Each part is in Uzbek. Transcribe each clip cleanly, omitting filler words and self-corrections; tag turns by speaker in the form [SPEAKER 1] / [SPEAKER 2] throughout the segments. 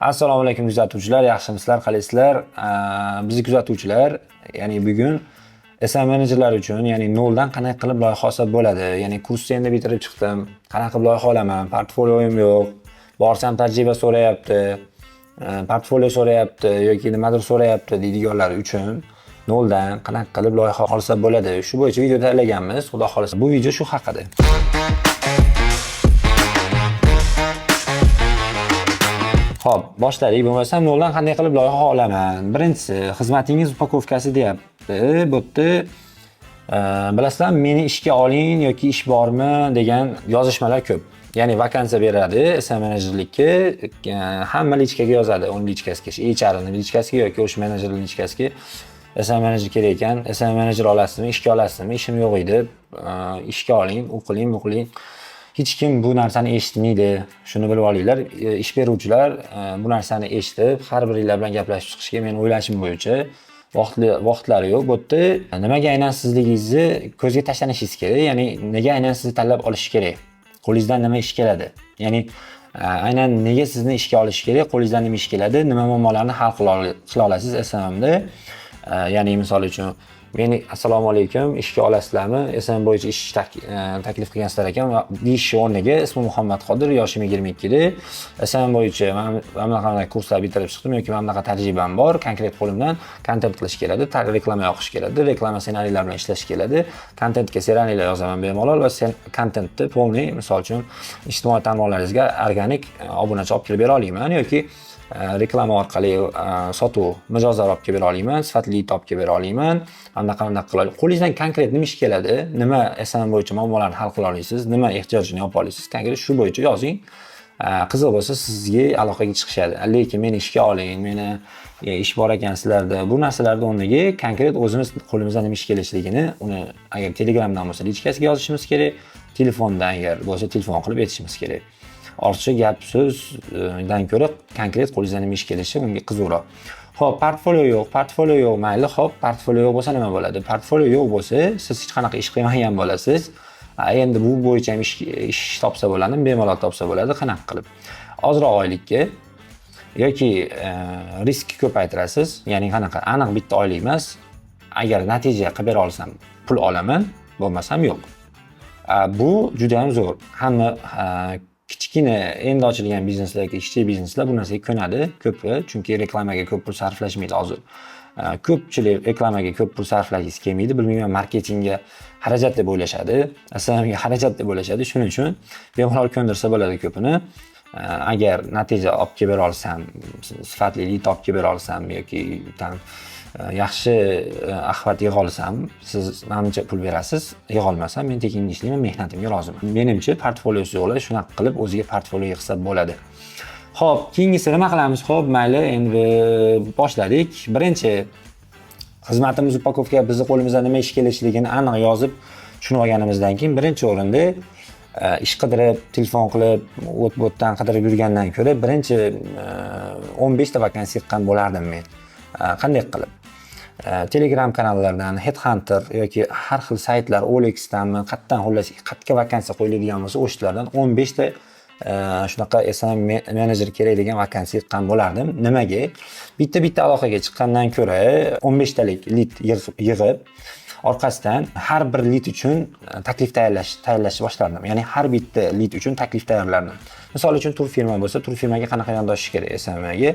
[SPEAKER 1] Assalomu alaykum kuzatuvchilar, yaxshimisizlar, qalaysizlar? Bizni kuzatuvchilar, ya'ni bugun SEO menejerlar uchun, ya'ni noldan qanday qilib loyiha olsa bo'ladi. Ya'ni kursni endi bitirib chiqdim. Qanaqa qilib loyiha olaman? Portfolioim yo'q. Borsam tajriba so'rayapti, portfolio so'rayapti yoki nimadir so'rayapti deydiganlar uchun noldan qanaqa qilib loyiha olsa bo'ladi. Shu bo'yicha video tayyorlaganmiz. Xudo xolasa bu video shu haqida. Xo'p, boshladik. Bo'lmasam noldan qanday qilib loyiha olaman? Birinchisi, xizmatingiz upakovkasi deyapti. Bu yerda bilasizlar, meni ishga oling yoki ish bormi degan yozishmalar ko'p. Ya'ni vakansiya beradi SEO menejerlikka, hamma lichkaga yozadi, uning lichkasiga, HR'ning lichkasiga yoki o'sha menejerning lichkasiga SEO menejer kerak ekan, SEO menejer olasizmi, ishga olasizmi? Ishim yo'q edi. Ishga oling, o'qiling. Hech kim bu narsani eshitmaydi. Shuni bilib olinglar. Ish beruvchilar bu narsani eshitib, har biringlar bilan gaplashib chiqishga men o'ylashim bo'yicha vaqtlari yo'q. Bu yerda nimaga aynan sizligingizni ko'zga tashlanishingiz kerak, ya'ni nega aynan sizni tanlab olish kerak? Qo'lingizdan nima ish keladi? Ya'ni aynan nega sizni ishga olish kerak? Qo'lingizdan nima ish keladi? Nima muammolarni hal qila olasiz SMMda? Ya'ni misol uchun meni assalomu alaykum, ishga olasizlarmi? SEM bo'yicha ish taklif qilgansizlar ekan va deyish o'rniga ismim Muhammad Qodir, yoshim 22 da. SEM bo'yicha mana qanday kurslar bitirib chiqdim yoki mana qanaqa tajribam bor. Konkret qo'limdan kontent qilish keladi, reklama yoqish keladi, reklama ssenariylar bilan ishlash keladi. Kontentga ssenariylar yozaman bemalol va kontentni polniy, misol uchun ijtimoiy tarmoqlaringizga organik obunachi olib kelib bera olaman yoki reklama orqali sotuv mijozlar olib kelib bera olaman, sifatli olib kelib bera olaman. Qanaqa qilib qo'lingizdan konkret nima ish keladi, nima SEO bo'yicha muammolarni hal qila olasiz, nima ehtiyojini yopa olasiz, konkret shu bo'yicha yozing. Qiziq bo'lsa sizga aloqaga chiqishadi. Lekin meni ishga oling, meni ish bor ekan sizlarda. Bu narsalarning o'rniga konkret o'zimiz qo'limizdan nima ish kelishligini, uni agar Telegramdan bo'lsa lichkasiga yozishimiz kerak, telefondan agar bo'lsa telefon qilib aytishimiz kerak. Ortiqcha gap so'zdan ko'ra konkret qo'lingizdan nima ish kelishi unga qiziqroq. Xo'p, portfolio yo'q, mayli. Xo'p, portfolio yo'q bo'lsa nima bo'ladi? Portfolio yo'q bo'lsa, siz hech qanaqa ish qilmagan bo'lasiz. Endi bu bo'yicha ham ish topsa bo'ladi, bemalol topsa bo'ladi. Qanaqa qilib? Ozroq oylikka yoki riskni ko'paytirasiz. Ya'ni qanaqa? Aniq bitta oylik emas. Agar natija qilib bera olsam, pul olaman, bo'lmasam yo'q. Bu juda ham zo'r. Hamma kichkina endi ochilgan bizneslar yoki kichik bizneslar bu narsaga ko'nadi ko'pi, chunki reklamaga ko'p pul sarflashmaydi hozir. Ko'pchilik reklamaga ko'p pul sarflagingiz kelmaydi, bilmayman, marketingga xarajat deb o'ylashadi, SEOga xarajat deb o'ylashadi. Shuning uchun bemalol ko'ndirsa bo'ladi ko'pini. Agar natija olib kelib bera olsam, sifatli lead olib kelib bera olsam yoki yaxshi axlat yig'a olsam, siz menimcha pul berasiz. Yig'a olmasam, men tekinga ishlayman, mehnatimga roziman. Menimcha portfoliosi yo'qlar shunaqa qilib o'ziga portfolio yig'sa bo'ladi. Xo'p, keyingisi nima qilamiz? Xo'p, mayli, endi boshladik. Birinchi, xizmatimiz upakovka bizni qo'limizdan nima ish kelishligini aniq yozib tushunib olganimizdan keyin birinchi o'rinda ish qidirib, telefon qilib, o't-bo'tdan qidirib yurgandan ko'ra birinchi 15 ta vakansiya yiqqan bo'lardim men. Qanday qilib? Telegram kanallardan, Headhunter yoki har xil saytlar, OLXdanmi, qayerdan xullas qayerga vakansiya qo'yiladigan bo'lsa, o'shalardan 15 ta shunaqa SEO menejer kerak degan vakansiya yiqqan bo'lardim. Nimaga? Bitta aloqaga chiqqandan ko'ra 15 talik lead yig'ib, orqasidan har bir lead uchun taklif tayyorlashni boshlardim. Ya'ni har bitta lead uchun taklif tayyorlardim. Misol uchun turfirma bo'lsa, turfirmaga qanaqa yondashish kerak SEOga?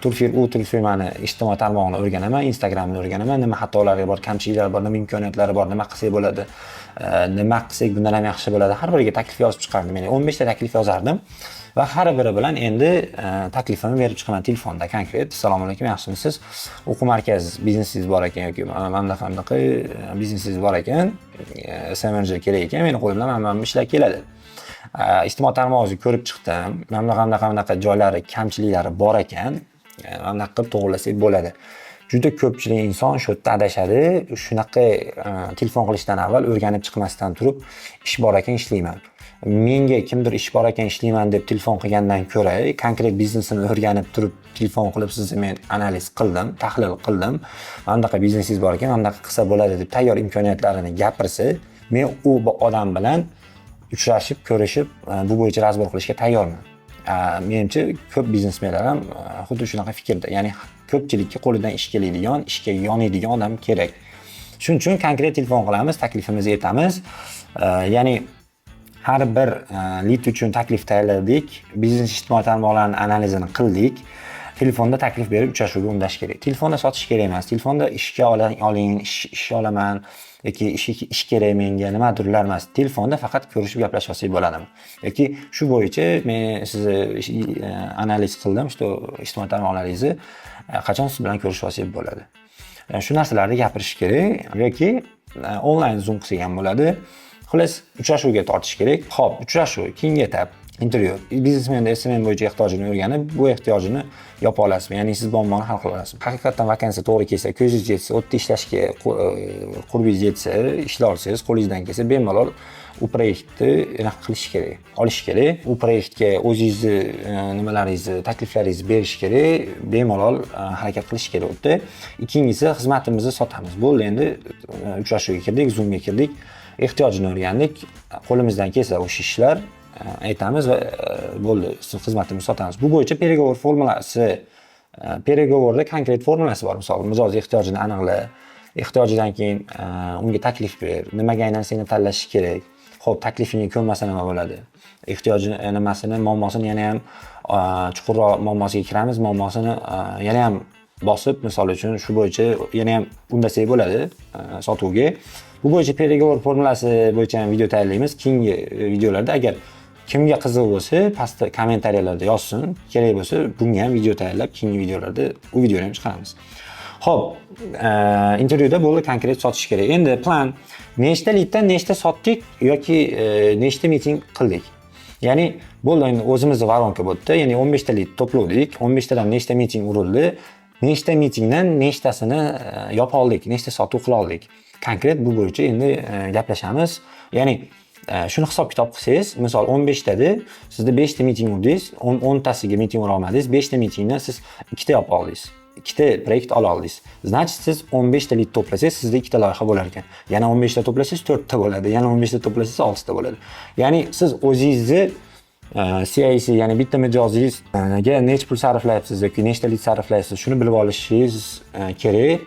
[SPEAKER 1] Turfirmani ijtimoiy tarmog'ini o'rganaman, Instagramni o'rganaman, nima xatolari bor, kamchiliklari bor, nima imkoniyatlari bor, nima qilsak bo'ladi, nima qilsak bundan ham yaxshi bo'ladi. Har biriga taklif yozib chiqardim. Ya'ni 15 ta taklif yozardim va har biri bilan endi taklifimni berib chiqaman telefonda konkret. Assalomu alaykum, yaxshimisiz? O'quv markazi biznesingiz bor ekan yoki mana qanaqa biznesingiz bor ekan, SEO menejer kerak ekan, meni qo'limdan mana ishlar keladi. Ijtimoiy tarmog'ingizni ko'rib chiqdim. Qanaqa joylari, kamchiliklari bor ekan, anaqa qilib to'g'rilasak bo'ladi. Juda ko'pchilik inson shu yerda adashadi. Shunaqa telefon qilishdan avval o'rganib chiqmasdan turib, ish bor ekan ishlayman. Menga kimdir ish bor ekan ishlayman deb telefon qilgandan ko'ra, konkret biznesini o'rganib turib telefon qilib sizni men analiz qildim, tahlil qildim. Qanaqa biznesingiz bor ekan, qanaqa qilsa bo'ladi deb tayyor imkoniyatlarini gapirsa, men u odam bilan uchrashib, ko'rishib, bu bo'yicha razbor qilishga tayyorman. menimcha ko'p biznesmenlar ham xuddi shunaqa fikrda. Ya'ni ko'pchilikka qo'lidan ish keladigan, ishga yonadigan odam kerak. Shuning uchun konkret telefon qilamiz, taklifimizni aytamiz. Ya'ni har bir lead uchun taklif tayyorladik, biznes ijtimoiy tarmoqlarning analizini qildik. Telefonda taklif berib uchrashuvga undash kerak. Telefonda sotish kerak emas. Telefonda ishga oling, ish olaman yoki ish kerak menga, nimadirlar emas. Telefonda faqat ko'rishib gaplashsak bo'ladimi? Yoki shu bo'yicha men sizni analiz qildim, shu ijtimoiy tarmoqlaringizni qachon siz bilan ko'rishsak bo'ladi. Shu narsalarni gapirish kerak yoki onlayn zoom qilsak ham bo'ladi. Xullas, uchrashuvga tortish kerak. Xo'p, uchrashuv keyingi etap intervyu. Biznesmenda SMM bo'yicha ehtiyojini o'rganib, bu ehtiyojini yopa olasizmi? Ya'ni siz muammoni hal qila olasizmi? Haqiqatan vakansiya to'g'ri kelsa, ko'zingiz yetsa, o'tda ishlashga qurbingiz yetsa, ishla olsangiz, qo'lingizdan kelsa, bemalol u proyektni qilish kerak, olish kerak. U proyektga o'zingizni nimalaringizni, takliflaringizni berish kerak, bemalol harakat qilish kerak o'tda. Ikkinchisi, xizmatimizni sotamiz. Bo'ldi, endi uchrashuvga kirdik, zoomga kirdik, ehtiyojini o'rgandik, qo'limizdan kelsa o'sha ishlar aytamiz va bo'ldi, siz xizmatimizni sotamiz. Bu bo'yicha переговор formulasi, переговорda konkret formulasi bor. Misol, mijoz ehtiyojini aniqla, ehtiyojidan keyin unga taklif ber, nimaga aynan seni tanlash kerak. Xo'p, taklifingga ko'nmasa nima bo'ladi? Ehtiyojini, nimasini, muammosini yana ham chuqurroq muammosiga kiramiz, muammosini yana ham bosib, misol uchun shu bo'yicha yana ham undasak bo'ladi sotuvga. Bu bo'yicha переговор formulasi bo'yicha ham video tayyorlaymiz. Keyingi videolarda agar kimga qiziq bo'lsa, pastda kommentariyalarda yozsin. Kerak bo'lsa, bunga ham video tayyorlab, keyingi videolarda u videoni ham chiqaramiz. Xo'p, intervyuda bo'ldi, konkret sotish kerak. Endi plan nechta leaddan nechta sotdik yoki nechta meeting qildik. Ya'ni bo'ldi, endi o'zimizning varonka bo'ldi. Ya'ni 15 ta lead to'pladik, 15 tadan nechta meeting urildi, nechta meetingdan nechtasini yopa oldik, nechta sotuv qila oldik. Konkret bu bo'yicha endi gaplashamiz. Ya'ni shuni hisob kitob qilsangiz, misol 15 tada sizda 5 ta meeting urdingiz, 10 tasiga meeting ura olmadingiz, 5 ta meetingdan siz 2 ta yopa oldingiz. 2 ta proyekt ola oldingiz. Значит, siz 15 ta lead to'plasangiz, sizda 2 ta loyiha bo'lar ekan. Yana 15 ta to'plasangiz 4 ta bo'ladi, yana 15 ta to'plasangiz 6 ta bo'ladi. Ya'ni siz o'zingizni CIC, ya'ni bitta mijozingizga necha pul sarflayapsiz yoki nechta lead sarflayapsiz, shuni bilib olishingiz kerak.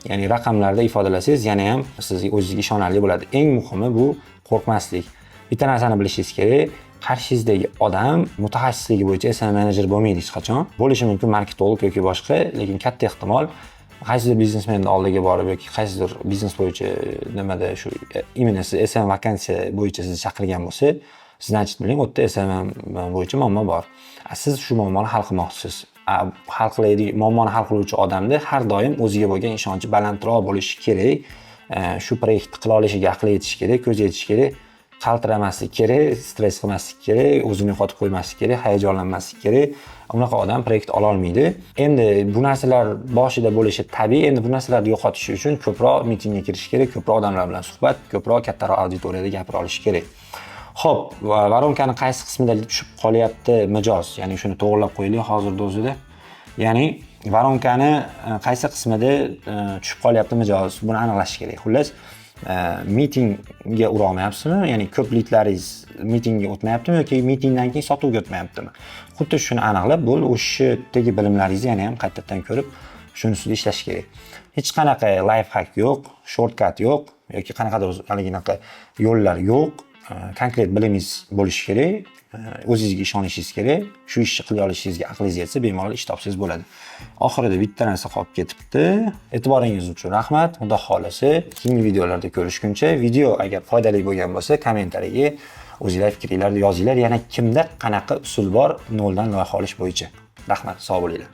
[SPEAKER 1] Ya'ni raqamlarda ifodalasangiz, yana ham siz o'zingizga ishonarli bo'ladi. Eng muhimi bu qo'rqmaslik. Bitta narsani bilishingiz kerak. Qarshingizdagi odam mutaxassisligi bo'yicha SMM menejer bo'lmaydi hech qachon. Bo'lishi mumkin marketolog yoki boshqa, lekin katta ehtimol qaysidir biznesmenning oldiga borib yoki qaysidir biznes bo'yicha nimada shu именно SMM vakansiya bo'yicha sizni chaqirgan bo'lsa, sizni aytib biling, o'tda SMM bo'yicha muammo bor. Siz shu muammoni hal qilmoqchisiz. Hal qilayotgan muammoni hal qiluvchi odamda har doim o'ziga bo'lgan ishonchi balandroq bo'lishi kerak. Shu proyektni qila olishiga aql yetish kerak, ko'z yetish kerak, qaltiramaslik kerak, stress qilmaslik kerak, o'zini yo'qotib qo'ymaslik kerak, hayajonlanmaslik kerak. Unaqa odam proyekt ola olmaydi. Endi bu narsalar boshida bo'lishi tabiiy. Endi bu narsalarni yo'qotish uchun ko'proq mitingga kirish kerak, ko'proq odamlar bilan suhbat, ko'proq kattaroq auditoriyada gapira olish kerak. Xo'p, varonkani qaysi qismida tushib qolyapti mijoz, ya'ni shuni to'g'rilab qo'yaylik hozirda o'zida. Ya'ni varonkani qaysi qismida tushib qolyapti mijoz, buni aniqlash kerak. Xullas, mitingga ura olmayapsizmi? Ya'ni ko'p leadlaringiz mitingga o'tmayaptimi yoki mitingdan keyin sotuvga o'tmayaptimi? Xuddi shuni aniqlab, bu o'sha yerdagi bilimlaringizni yana ham qaytadan ko'rib, shuni ustida ishlash kerak. Hech qanaqa life hack yo'q, shortcut yo'q yoki qanaqadir haligi yo'llar yo'q. Konkret bilimingiz bo'lishi kerak, o'zingizga ishonishingiz kerak. Shu ishni qila olishingizga aqlingiz yetsa, bemalol ish topsangiz bo'ladi. Oxirida bitta narsa qolib ketibdi. E'tiboringiz uchun rahmat. Xudo xolasa, keyingi videolarda ko'rishguncha, video agar foydali bo'lgan bo'lsa, kommentariyaga o'zingizlar fikringizni yozinglar. Yana kimda qanaqa usul bor noldan loyiha olish bo'yicha. Rahmat, sog' bo'linglar.